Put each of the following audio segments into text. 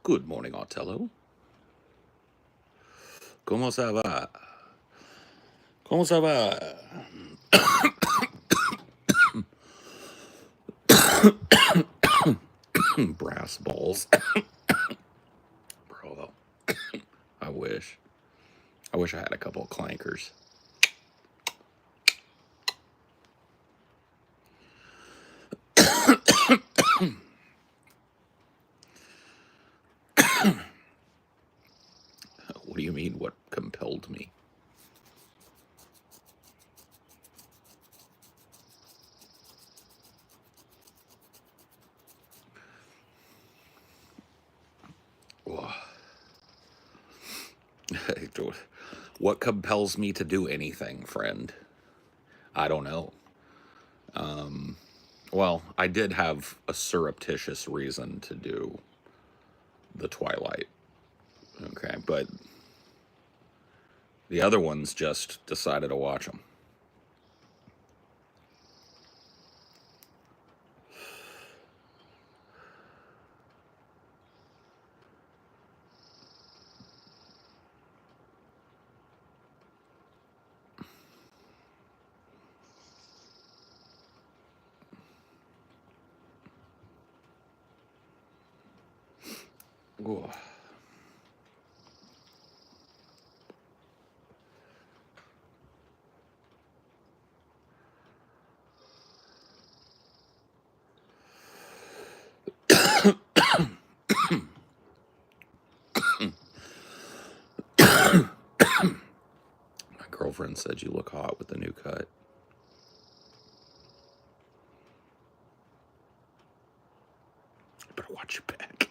Good morning, Otello. ¿Cómo se va? ¿Cómo se va? Brass balls. Bro, I wish. I wish I had a couple of clankers. What do you mean, what compelled me? What compels me to do anything, friend? I don't know. Well, I did have a surreptitious reason to do the Twilight. Okay, but the other ones just decided to watch them. Ooh. My girlfriend said you look hot with the new cut. Better watch your back.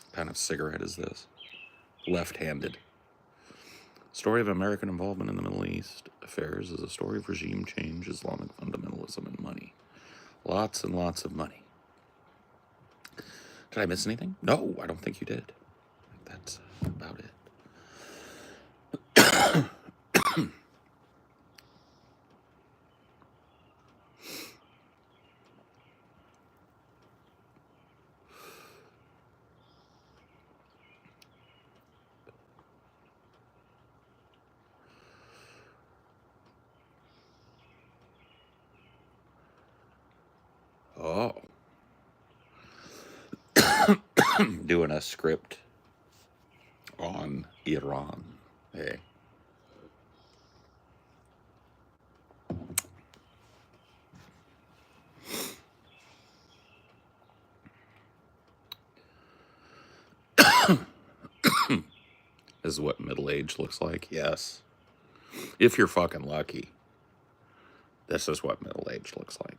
What kind of cigarette is this? Left-handed. Story of American involvement in the Middle East affairs is a story of regime change, Islamic fundamentalism, and money. Lots and lots of money. Did I miss anything? No, I don't think you did. That's about it. Oh. Doing a script on Iran. Hey. Is what middle age looks like? Yes. If you're fucking lucky, this is what middle age looks like.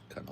Kind of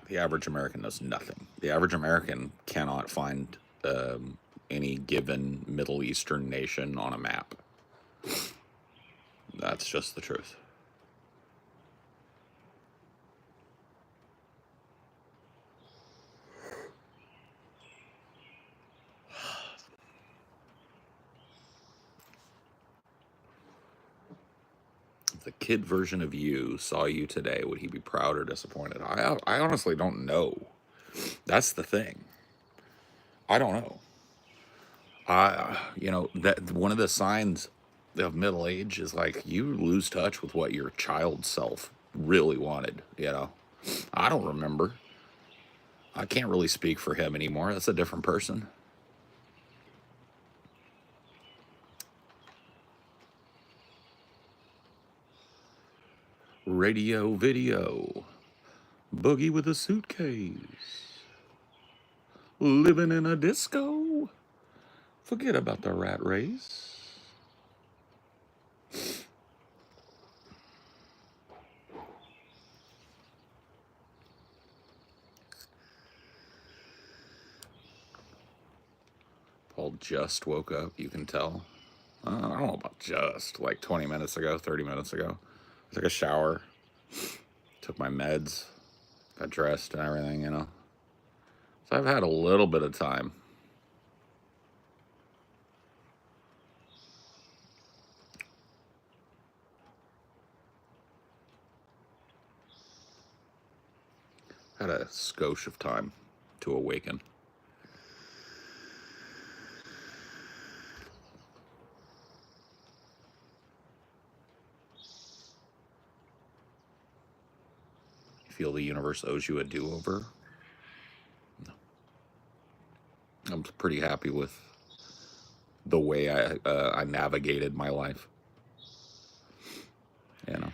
The average American knows nothing. The average American cannot find any given Middle Eastern nation on a map. That's just the truth. If the kid version of you saw you today, would he be proud or disappointed? I honestly don't know. That's the thing. I don't know. That one of the signs of middle age is like you lose touch with what your child self really wanted. I don't remember. I can't really speak for him anymore. That's a different person. Radio, video, boogie with a suitcase, living in a disco. Forget about the rat race. Paul just woke up, you can tell. I don't know about just, like 20 minutes ago, 30 minutes ago. I took a shower, took my meds, got dressed and everything. So I've had a little bit of time. Had a skosh of time to awaken. You feel the universe owes you a do-over? No. I'm pretty happy with the way I navigated my life. You know.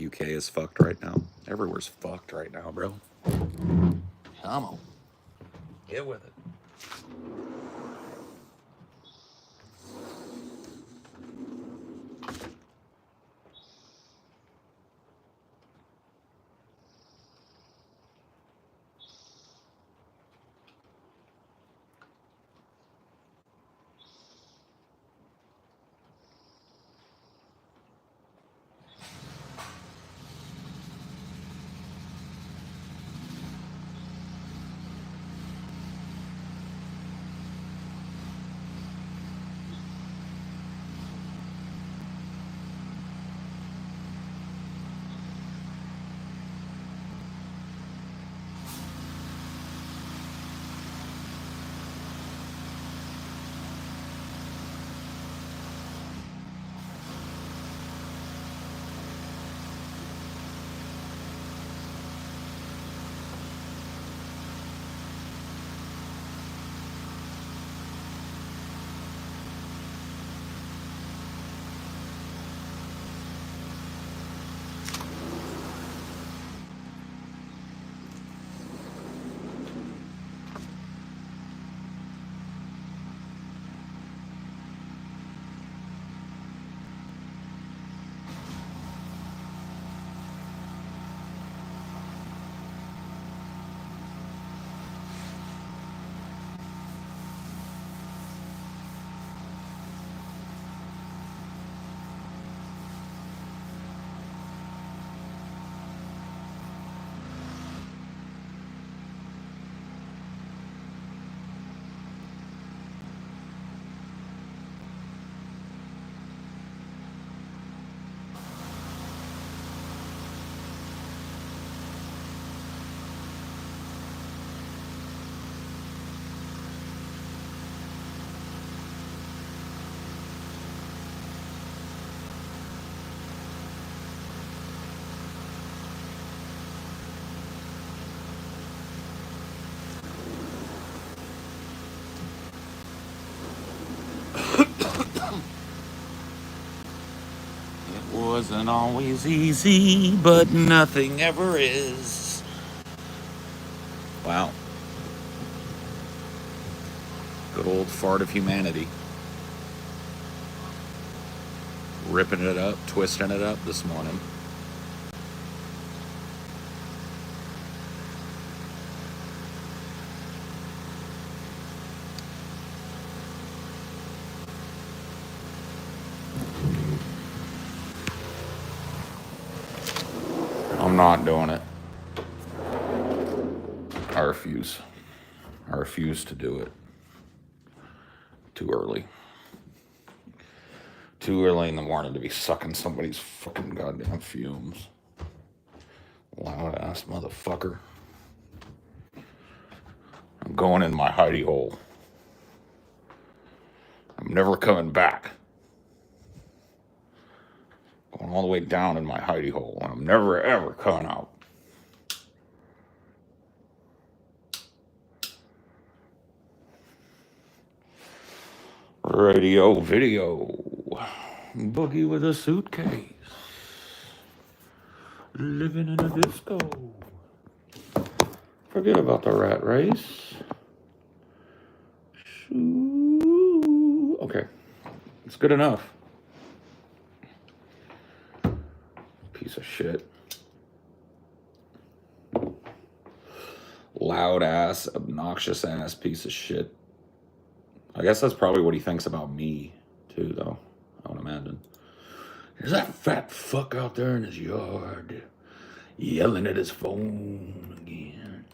UK is fucked right now. Everywhere's fucked right now, bro. Come on. Get with it. Wasn't always easy, but nothing ever is. Wow. Good old fart of humanity. Ripping it up, twisting it up this morning. I'm not doing it. I refuse. I refuse to do it. Too early. Too early in the morning to be sucking somebody's fucking goddamn fumes. Loud ass motherfucker. I'm going in my hidey hole. I'm never coming back. Going all the way down in my hidey hole, and I'm never ever coming out. Radio, video. Boogie with a suitcase. Living in a disco. Forget about the rat race. Okay. It's good enough. Piece of shit. Loud ass, obnoxious ass piece of shit. I guess that's probably what he thinks about me, too, though. I would imagine. There's that fat fuck out there in his yard, yelling at his phone again.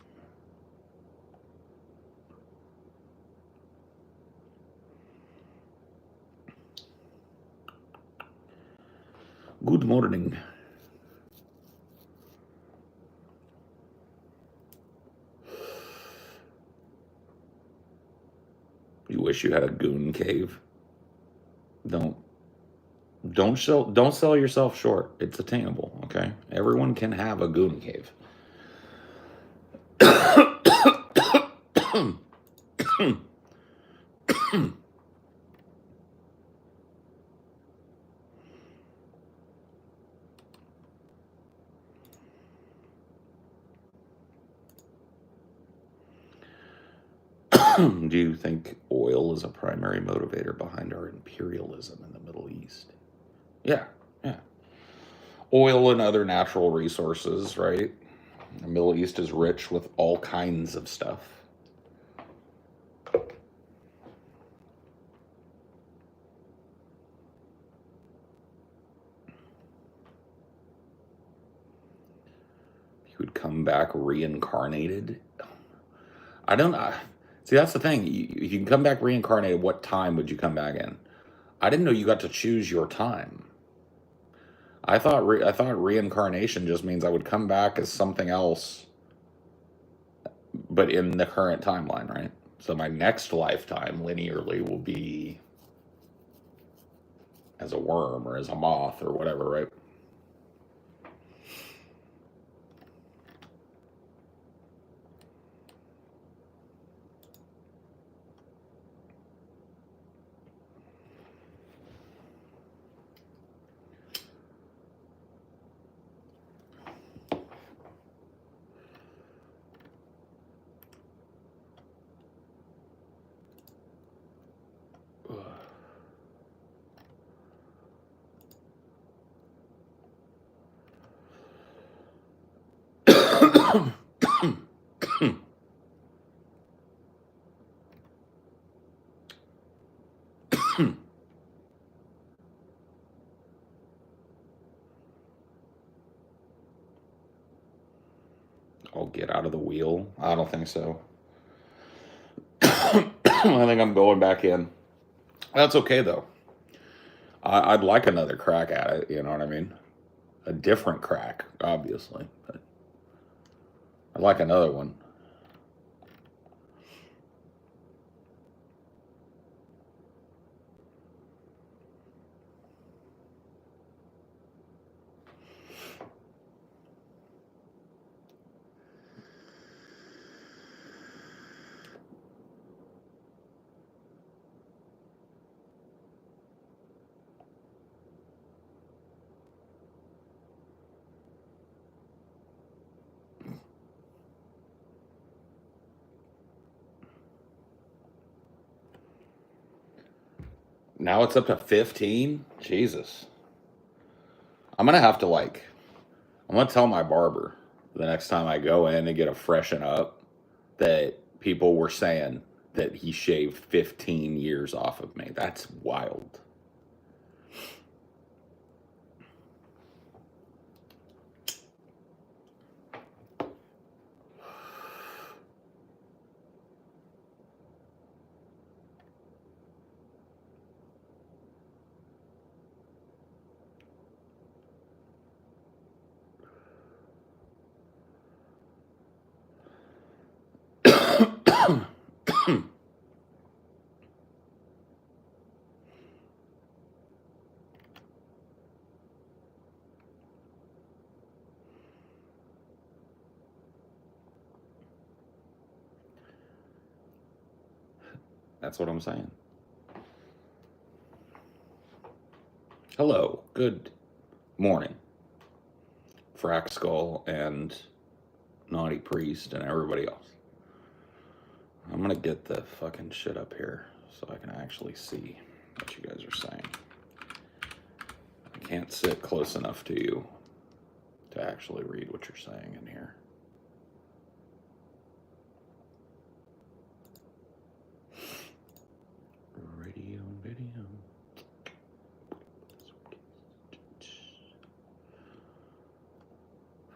Good morning. You wish you had a goon cave? Don't sell yourself short. It's attainable, okay? Everyone can have a goon cave. Do you think oil is a primary motivator behind our imperialism in the Middle East? Yeah, yeah. Oil and other natural resources, right? The Middle East is rich with all kinds of stuff. He would come back reincarnated. I don't know. See, that's the thing. You can come back reincarnated. What time would you come back in? I didn't know you got to choose your time. I thought reincarnation just means I would come back as something else, but in the current timeline, right? So my next lifetime linearly will be as a worm or as a moth or whatever, right? I'll get out of the wheel. I don't think so. I think I'm going back in. That's okay though. I'd like another crack at it. You know what I mean? A different crack, obviously. But I'd like another one. Now it's up to 15? Jesus. I'm going to have to I'm going to tell my barber the next time I go in and get a freshen up that people were saying that he shaved 15 years off of me. That's wild. That's what I'm saying. Hello, good morning, Frack Skull and Naughty Priest and everybody else. I'm gonna get the fucking shit up here so I can actually see what you guys are saying. I can't sit close enough to you to actually read what you're saying in here. Radio and video.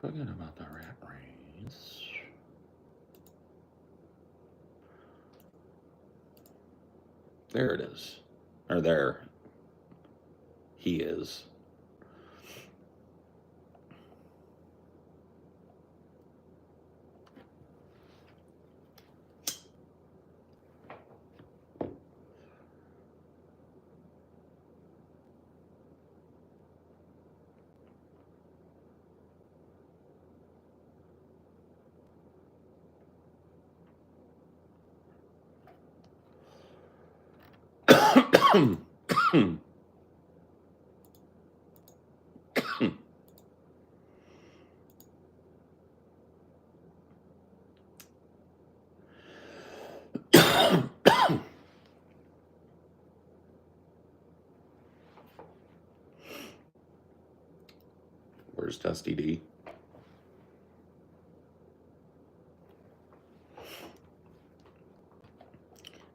Forget about the rat race. There it is. Or there. He is. Where's Dusty D?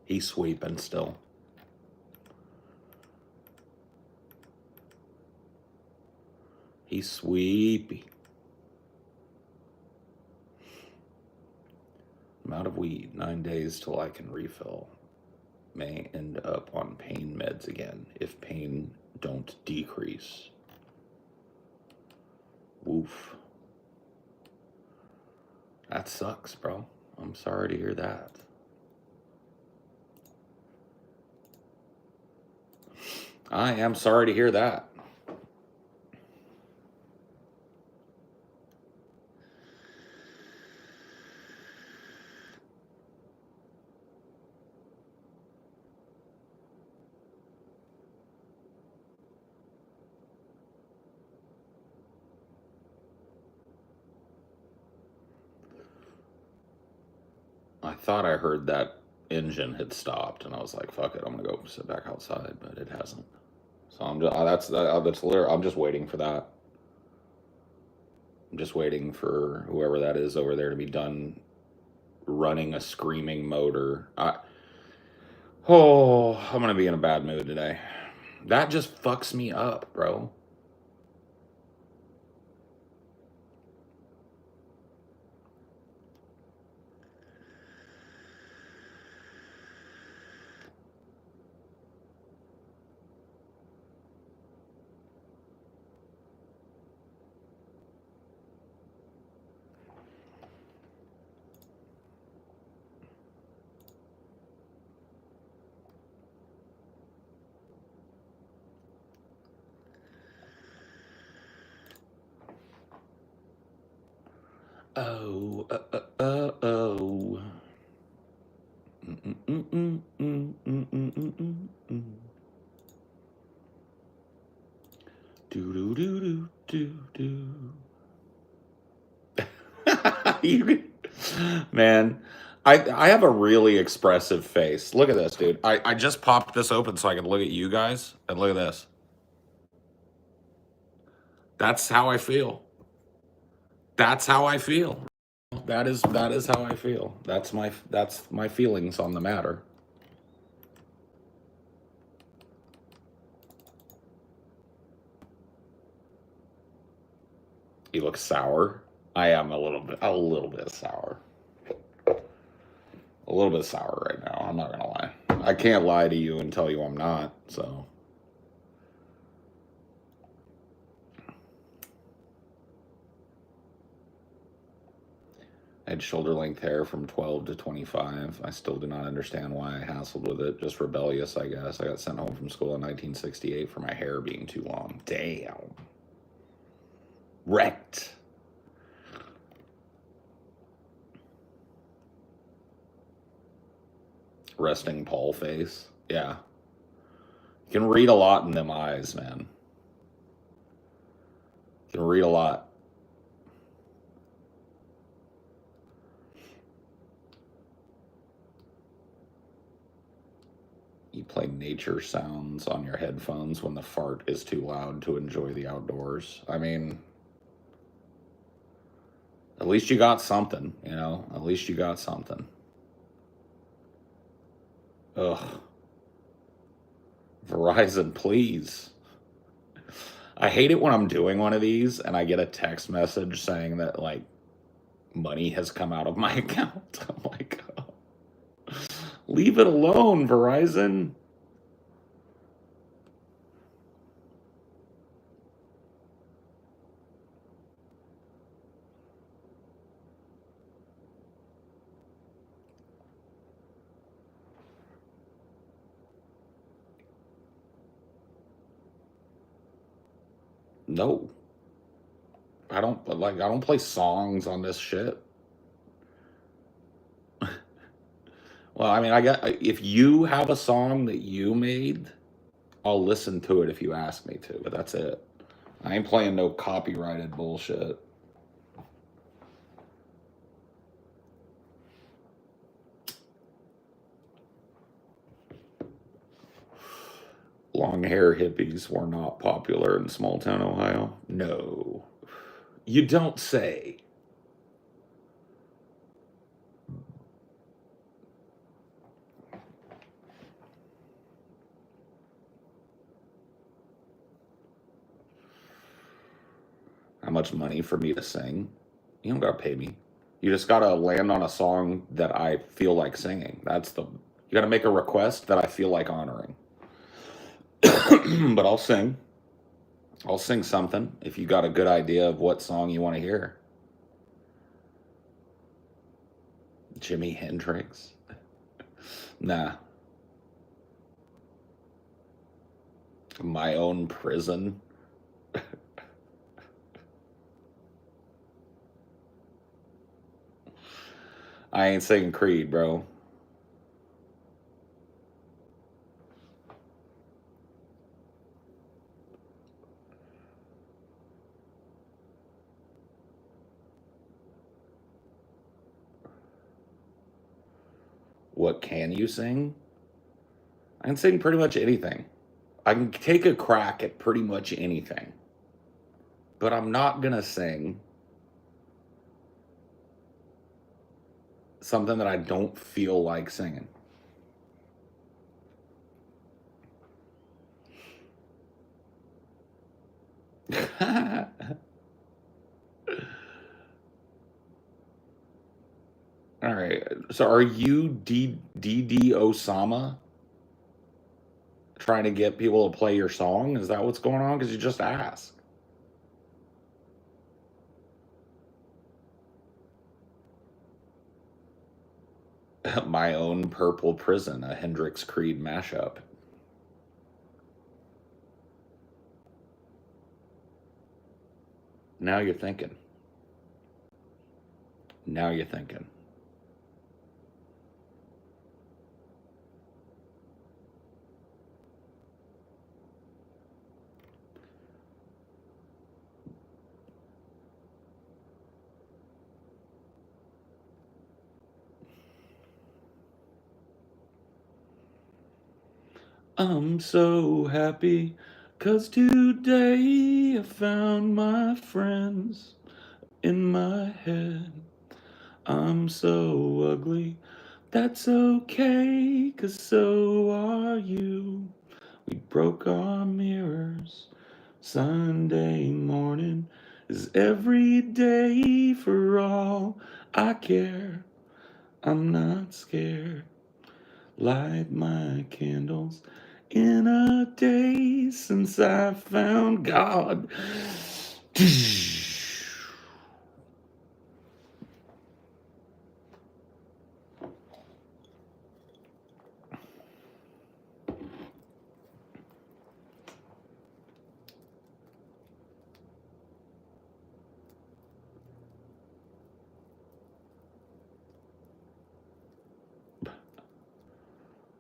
He's sweeping still. He's sweepy. I'm out of weed. 9 days till I can refill. May end up on pain meds again if pain don't decrease. Woof. That sucks, bro. I'm sorry to hear that. I am sorry to hear that. I thought I heard that engine had stopped, and I was like, "Fuck it, I'm gonna go sit back outside," but it hasn't. So I'm just that's literally. I'm just waiting for that. I'm just waiting for whoever that is over there to be done running a screaming motor. I'm gonna be in a bad mood today. That just fucks me up, bro. Oh. Do do do do do do. Man, I have a really expressive face. Look at this, dude. I just popped this open so I could look at you guys, and look at this. That's how I feel. That's how I feel. That is how I feel. That's my feelings on the matter. You look sour. I am a little bit sour. A little bit sour right now. I'm not gonna lie. I can't lie to you and tell you I'm not. So I had shoulder length hair from 12 to 25. I still do not understand why I hassled with it. Just rebellious, I guess. I got sent home from school in 1968 for my hair being too long. Damn. Wrecked. Resting Paul face. Yeah. You can read a lot in them eyes, man. You can read a lot. You play nature sounds on your headphones when the fart is too loud to enjoy the outdoors. I mean, at least you got something, you know? At least you got something. Ugh. Verizon, please. I hate it when I'm doing one of these and I get a text message saying that, like, money has come out of my account. I'm like, oh, leave it alone, Verizon. No. I don't play songs on this shit. Well, I mean, if you have a song that you made, I'll listen to it if you ask me to, but that's it. I ain't playing no copyrighted bullshit. Long hair hippies were not popular in small town Ohio. No. You don't say. How much money for me to sing? You don't gotta pay me. You just gotta land on a song that I feel like singing. You gotta make a request that I feel like honoring. But I'll sing. I'll sing something if you got a good idea of what song you want to hear. Jimi Hendrix? Nah. My Own Prison? I ain't singing Creed, bro. What can you sing? I can sing pretty much anything. I can take a crack at pretty much anything. But I'm not gonna sing something that I don't feel like singing. All right. So are you D Osama trying to get people to play your song? Is that what's going on? Because you just asked. My Own Purple Prison, a Hendrix Creed mashup. Now you're thinking. Now you're thinking. I'm so happy 'cause today I found my friends in my head. I'm so ugly, that's okay, 'cause so are you. We broke our mirrors. Sunday morning is every day for all I care. I'm not scared. Light my candles in a day since I found God.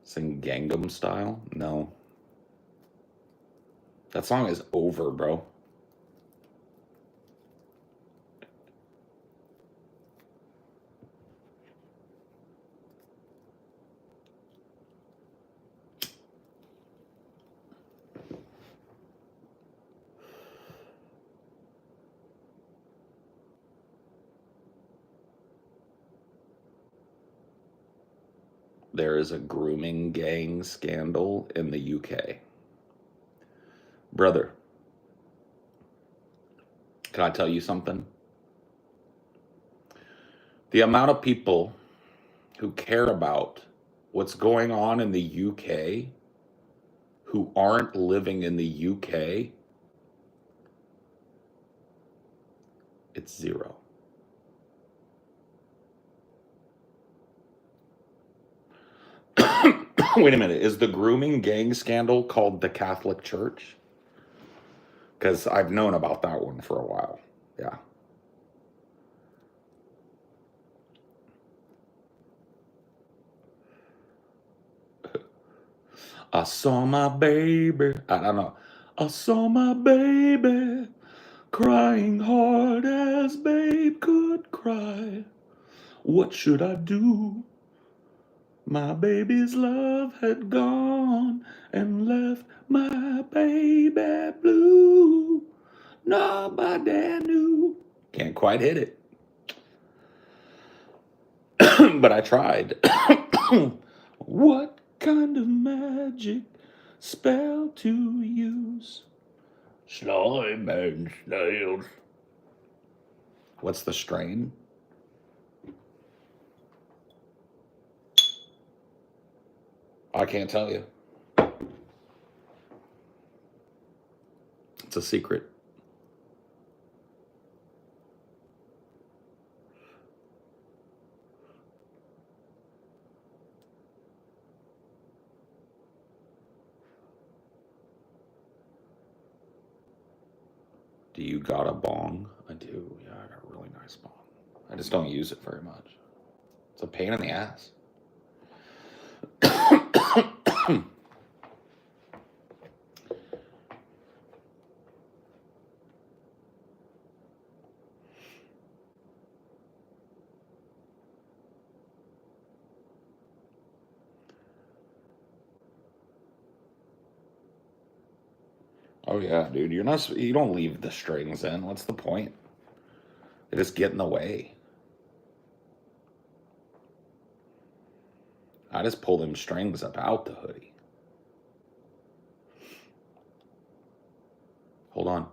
Sing Gangnam Style? No. That song is over, bro. There is a grooming gang scandal in the UK. Brother, can I tell you something? The amount of people who care about what's going on in the UK who aren't living in the UK, it's zero. Wait a minute. Is the grooming gang scandal called the Catholic Church? Because I've known about that one for a while. Yeah. I saw my baby. I don't know. I saw my baby crying hard as babe could cry. What should I do? My baby's love had gone and left my baby blue. Nobody knew. Can't quite hit it. But I tried. What kind of magic spell to use? Slime and snails. What's the strain? I can't tell you. It's a secret. Do you got a bong? I do. Yeah, I got a really nice bong. I just don't use it very much. It's a pain in the ass. Oh yeah, dude. You don't leave the strings in. What's the point? They just get in the way. I just pull them strings up out the hoodie. Hold on.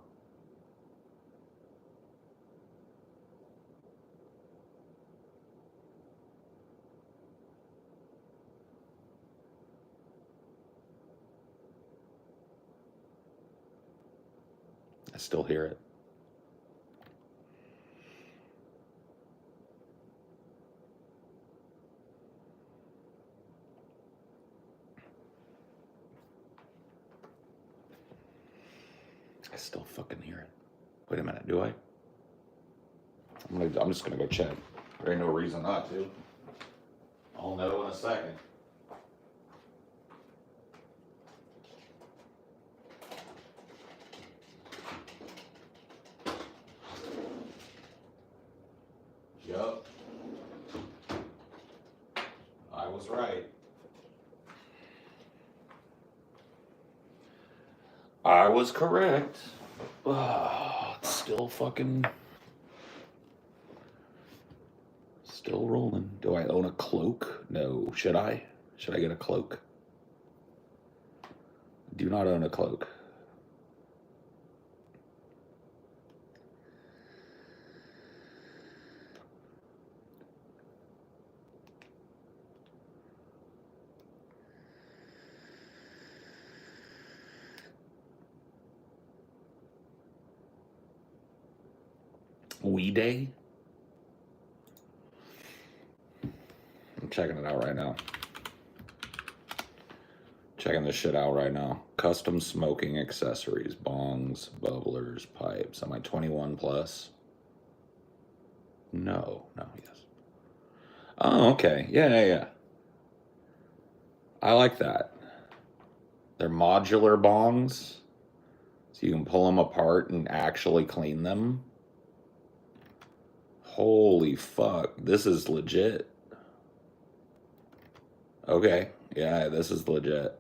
I still hear it. I still fucking hear it. Wait a minute, do I? I'm just gonna go check. There ain't no reason not to. I'll know in a second. Yup. I was right. I was correct. It's still fucking... Still rolling. Do I own a cloak? No. Should I? Should I get a cloak? Do not own a cloak. Day? I'm checking it out right now. Checking this shit out right now. Custom smoking accessories, bongs, bubblers, pipes. Am I 21 plus? No, yes. Oh, okay. Yeah. I like that. They're modular bongs, so you can pull them apart and actually clean them. Holy fuck, this is legit. Okay, yeah, this is legit.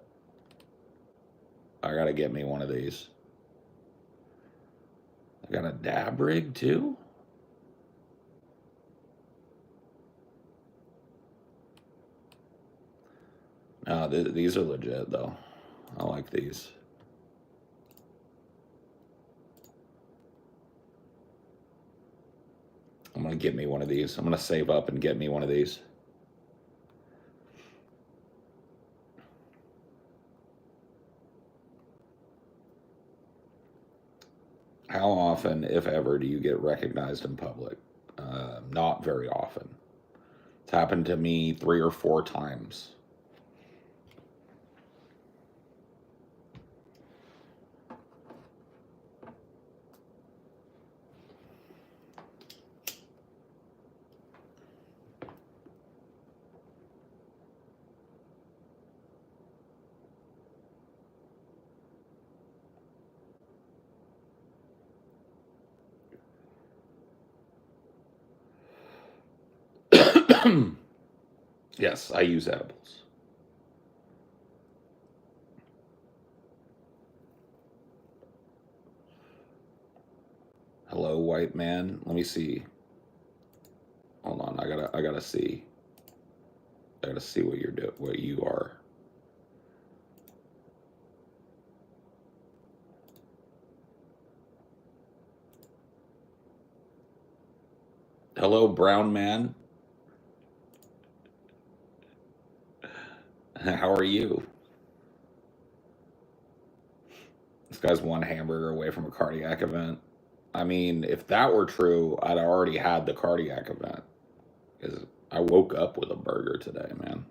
I gotta get me one of these. I got a dab rig too? No, these are legit though. I like these. I'm gonna get me one of these. I'm gonna save up and get me one of these. How often, if ever, do you get recognized in public? Not very often. It's happened to me 3 or 4 times. Yes, I use edibles. Hello, white man. Let me see. Hold on, I gotta see. I gotta see what what you are. Hello, brown man. How are you? This guy's one hamburger away from a cardiac event. I mean, if that were true, I'd already had the cardiac event. Because I woke up with a burger today, man.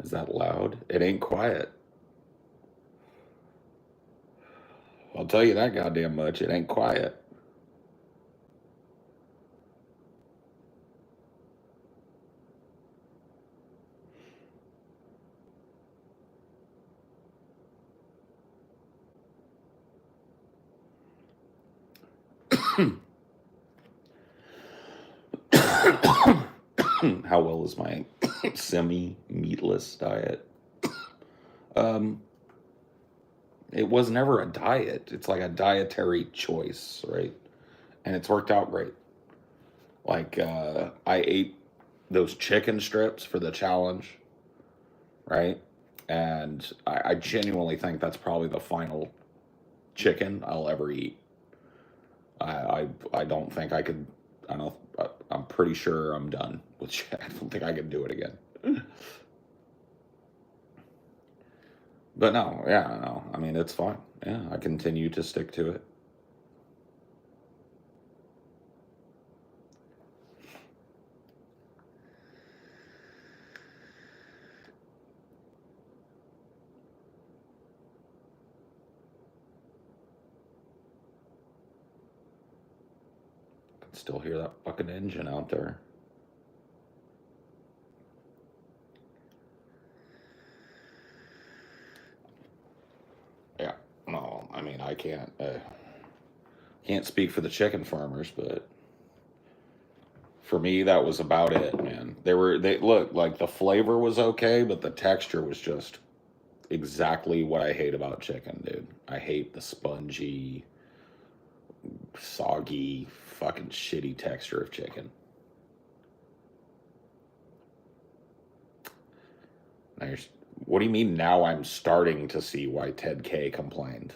Is that loud? It ain't quiet. I'll tell you that goddamn much. It ain't quiet. How well is my semi-meatless diet? It was never a diet. It's like a dietary choice, right? And it's worked out great. Like, I ate those chicken strips for the challenge, right? And I genuinely think that's probably the final chicken I'll ever eat. I don't think I could. I don't know. I'm pretty sure I'm done with shit. I don't think I can do it again. But no, yeah, no. I mean, it's fine. Yeah, I continue to stick to it. I can still hear that fucking engine out there. Yeah, no, I mean, I can't Can't speak for the chicken farmers, but for me, that was about it, man. They look like the flavor was okay, but the texture was just exactly what I hate about chicken, dude. I hate the spongy, soggy, fucking shitty texture of chicken. What do you mean now I'm starting to see why Ted K complained?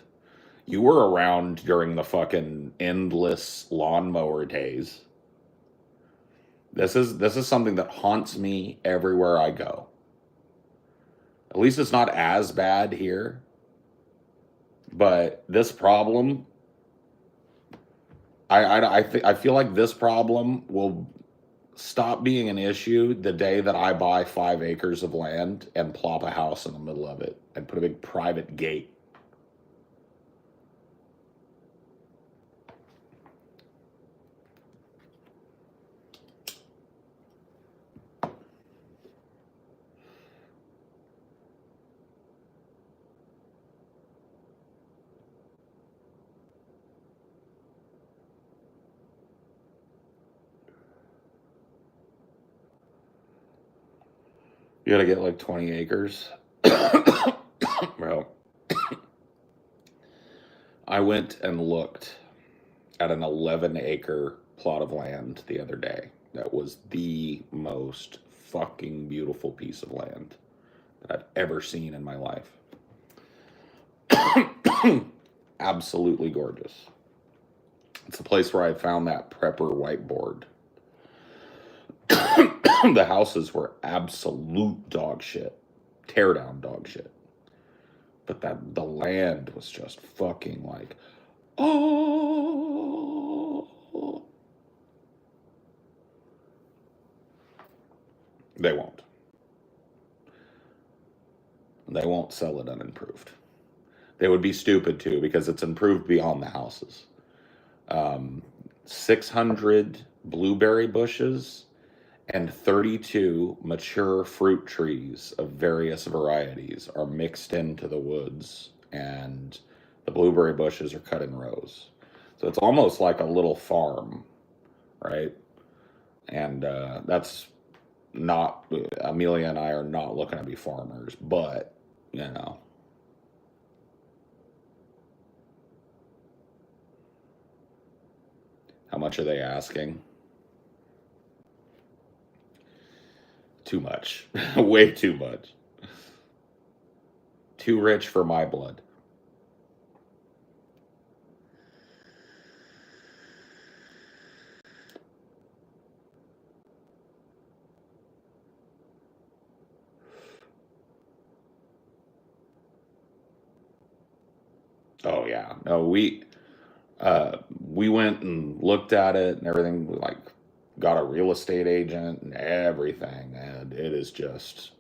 You were around during the fucking endless lawnmower days. This is something that haunts me everywhere I go. At least it's not as bad here. But this problem, I feel like this problem will stop being an issue the day that I buy 5 acres of land and plop a house in the middle of it and put a big private gate. You gotta get like 20 acres. Bro, I went and looked at an 11-acre plot of land the other day. That was the most fucking beautiful piece of land that I've ever seen in my life. Absolutely gorgeous. It's the place where I found that prepper whiteboard. The houses were absolute dog shit. Tear down dog shit. But the land was just fucking like, oh. They won't. They won't sell it unimproved. They would be stupid too, because it's improved beyond the houses. 600 blueberry bushes and 32 mature fruit trees of various varieties are mixed into the woods, and the blueberry bushes are cut in rows. So it's almost like a little farm, right? And that's not, Amelia and I are not looking to be farmers, but, you know. How much are they asking? Too much. Way too much. Too rich for my blood. Oh yeah. No, we went and looked at it and everything. We like got a real estate agent and everything, and it is just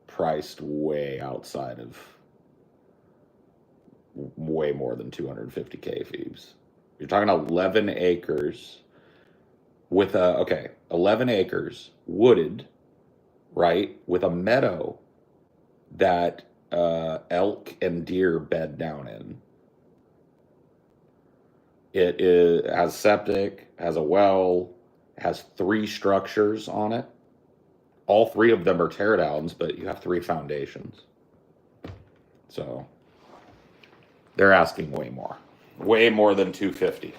priced way outside of way more than 250K Phoebes. You're talking 11 acres with 11 acres wooded, right, with a meadow that elk and deer bed down in. Has septic, has a well, has 3 structures on it. All 3 of them are teardowns, but you have 3 foundations. So they're asking way more than 250.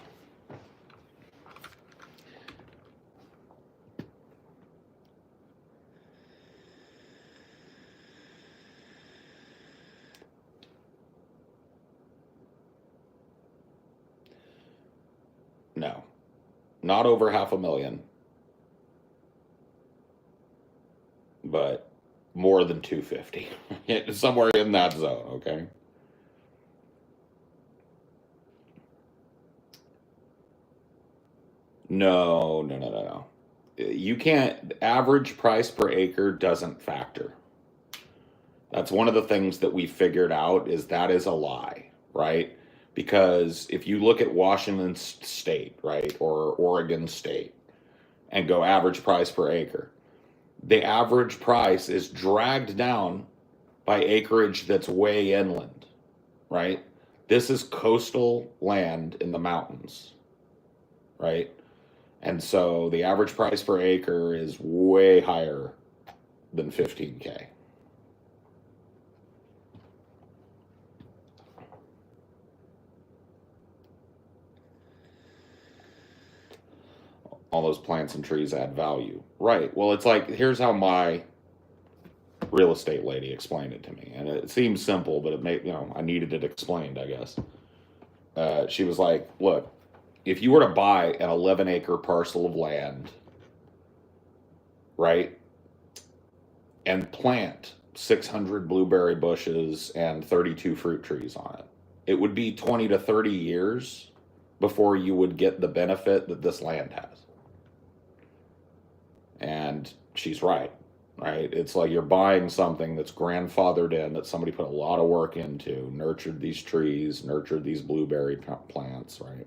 No, not over $500,000, but more than 250. Somewhere in that zone, okay? No. You can't, average price per acre doesn't factor. That's one of the things that we figured out, is that is a lie, right? Because if you look at Washington State, right, or Oregon State, and go average price per acre, the average price is dragged down by acreage that's way inland, right? This is coastal land in the mountains, right? And so the average price per acre is way higher than 15K. All those plants and trees add value. Right. Well, it's like, here's how my real estate lady explained it to me. And it seems simple, but it made, I needed it explained, I guess. She was like, look, if you were to buy an 11-acre parcel of land, right, and plant 600 blueberry bushes and 32 fruit trees on it, it would be 20 to 30 years before you would get the benefit that this land has. And she's right, right? It's like you're buying something that's grandfathered in, that somebody put a lot of work into, nurtured these trees, nurtured these blueberry plants, right?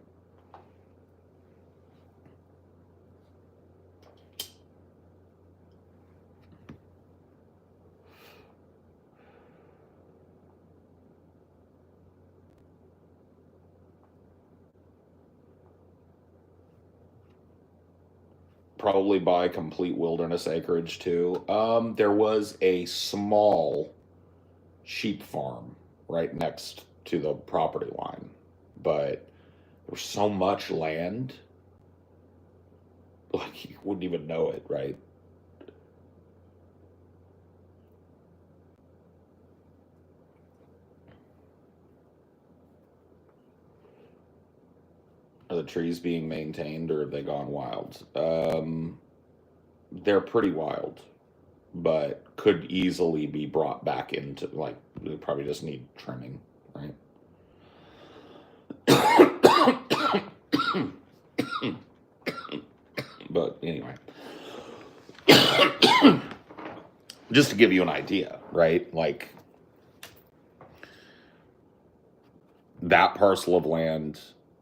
Probably buy complete wilderness acreage too. There was a small sheep farm right next to the property line, but there's so much land, like you wouldn't even know it, right? Are the trees being maintained or have they gone wild? They're pretty wild, but could easily be brought back into, like, they probably just need trimming, right? But anyway, just to give you an idea, right? Like, that parcel of land,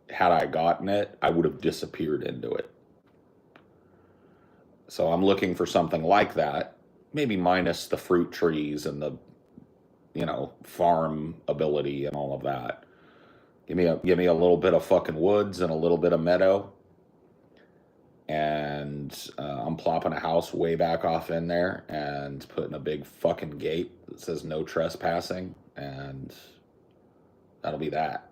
had I gotten it, I would have disappeared into it. So I'm looking for something like that, maybe minus the fruit trees and the, farm ability and all of that. Give me a little bit of fucking woods and a little bit of meadow, and I'm plopping a house way back off in there and putting a big fucking gate that says no trespassing, and that'll be that.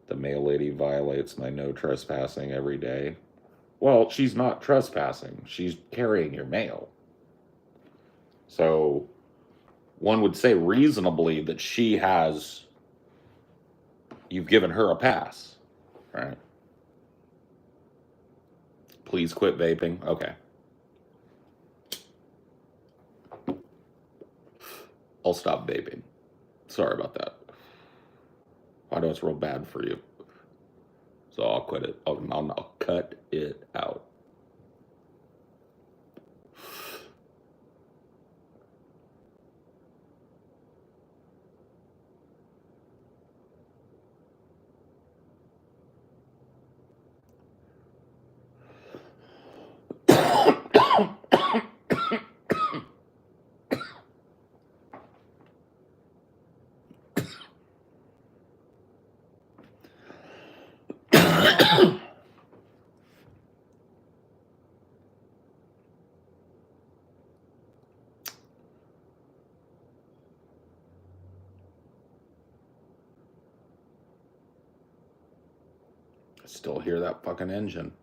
The mail lady violates my no trespassing every day. Well, she's not trespassing. She's carrying your mail. So one would say reasonably that you've given her a pass, right? Please quit vaping. Okay. I'll stop vaping. Sorry about that. I know it's real bad for you. So I'll quit it. I'll cut it out. Still hear that fucking engine.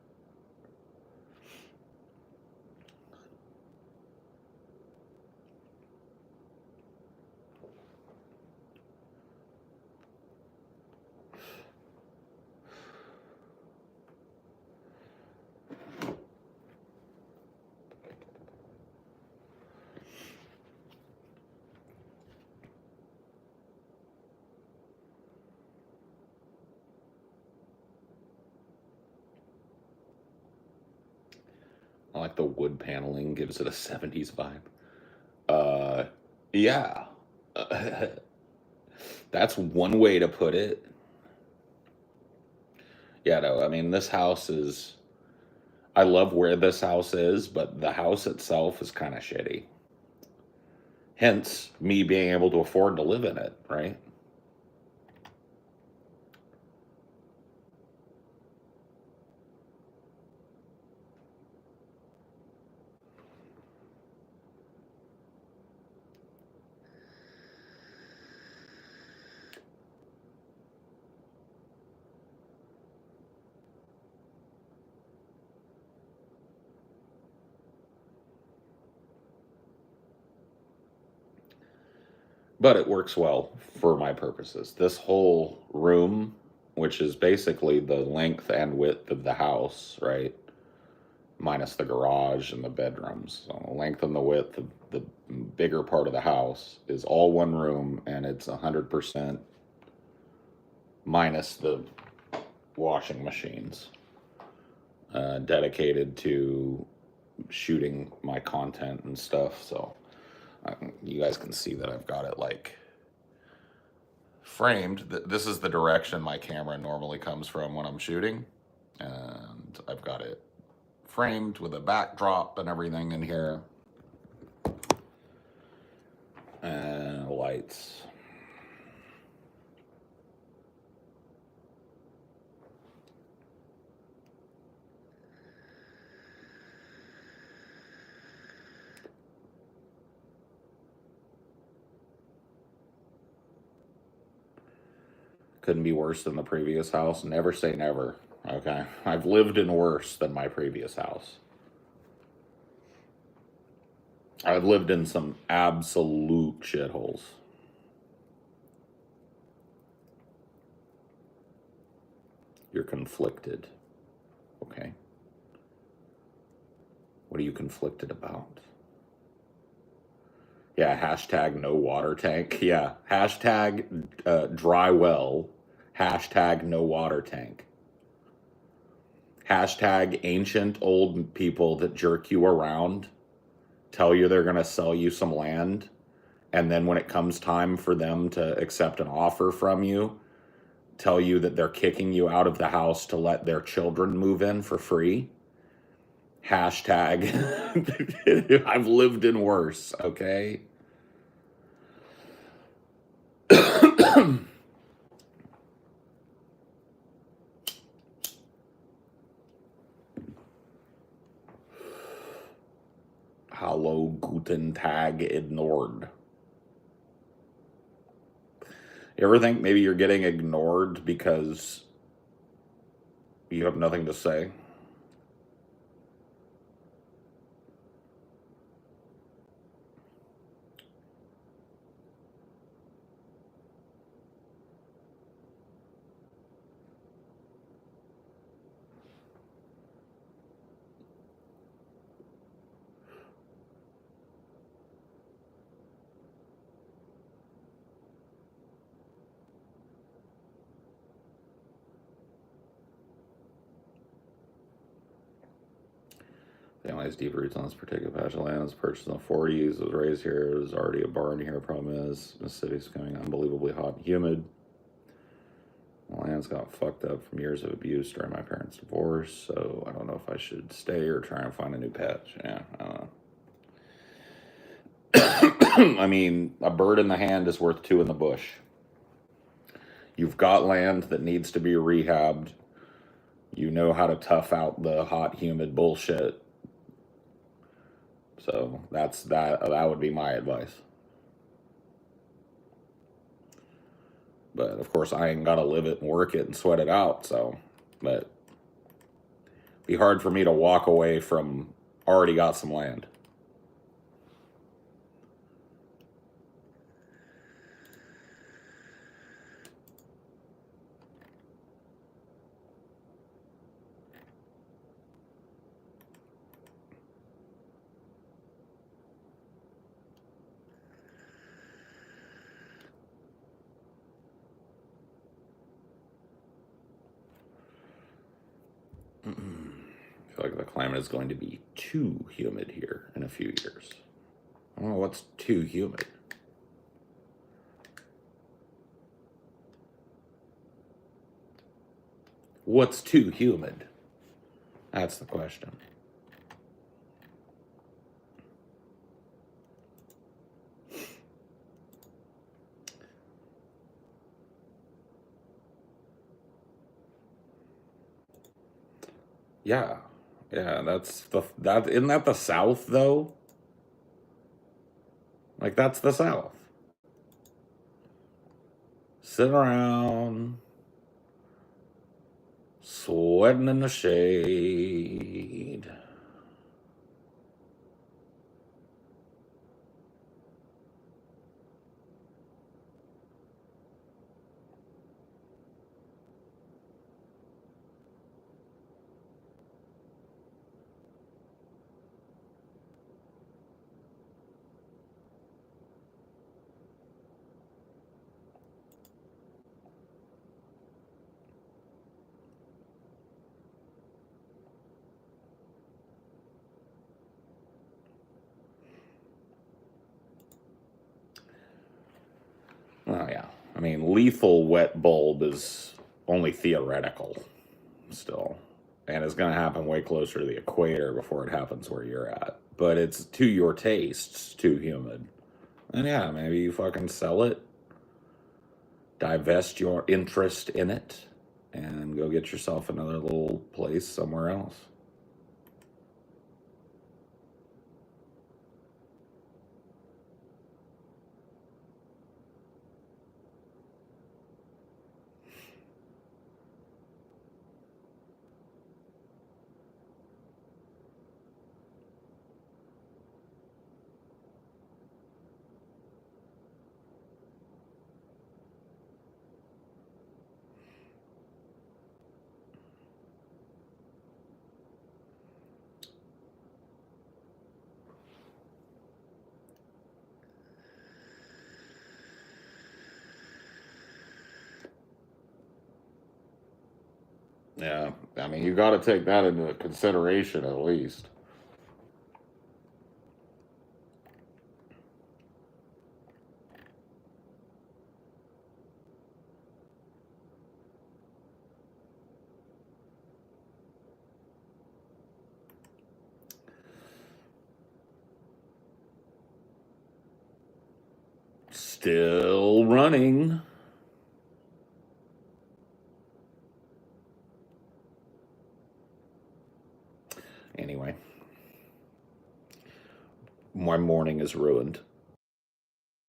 like the wood paneling gives it a 70s vibe. Yeah. That's one way to put it. Yeah, no, I mean, this house is, I love where this house is, but the house itself is kind of shitty. Hence, me being able to afford to live in it, right? But it works well for my purposes. This whole room, which is basically the length and width of the house, right? Minus the garage and the bedrooms. So the length and the width of the bigger part of the house is all one room, and it's 100% minus the washing machines, dedicated to shooting my content and stuff. So you guys can see that I've got it like framed. This is the direction my camera normally comes from when I'm shooting, and I've got it framed with a backdrop and everything in here, and lights. Couldn't be worse than the previous house. Never say never, okay? I've lived in worse than my previous house. I've lived in some absolute shitholes. You're conflicted, okay? What are you conflicted about? Yeah, hashtag no water tank. Yeah, hashtag dry well. Hashtag no water tank. Hashtag ancient old people that jerk you around, tell you they're going to sell you some land, and then when it comes time for them to accept an offer from you, tell you that they're kicking you out of the house to let their children move in for free. Hashtag I've lived in worse, okay? Hallo, guten Tag, ignored. You ever think maybe you're getting ignored because you have nothing to say? Family has deep roots on this particular patch of land. It was purchased in the 40s. It was raised here. There's already a barn here. Problem is, Mississippi's becoming unbelievably hot and humid. The land's got fucked up from years of abuse during my parents' divorce, so I don't know if I should stay or try and find a new patch. Yeah, I don't know. I mean, a bird in the hand is worth two in the bush. You've got land that needs to be rehabbed. You know how to tough out the hot, humid bullshit. So that would be my advice. But of course, I ain't gotta live it and work it and sweat it out. So, but it'd be hard for me to walk away from already got some land. feel like the climate is going to be too humid here in a few years. I don't know what's too humid. What's too humid? That's the question. Yeah. Yeah, isn't that the South though? Like that's the South. Sit around, sweating in the shade. Oh yeah. I mean, lethal wet bulb is only theoretical still. And it's going to happen way closer to the equator before it happens where you're at. But it's to your tastes too humid. And yeah, maybe you fucking sell it, divest your interest in it, and go get yourself another little place somewhere else. Yeah, I mean, you got to take that into consideration at least. Still running. Anyway, my morning is ruined.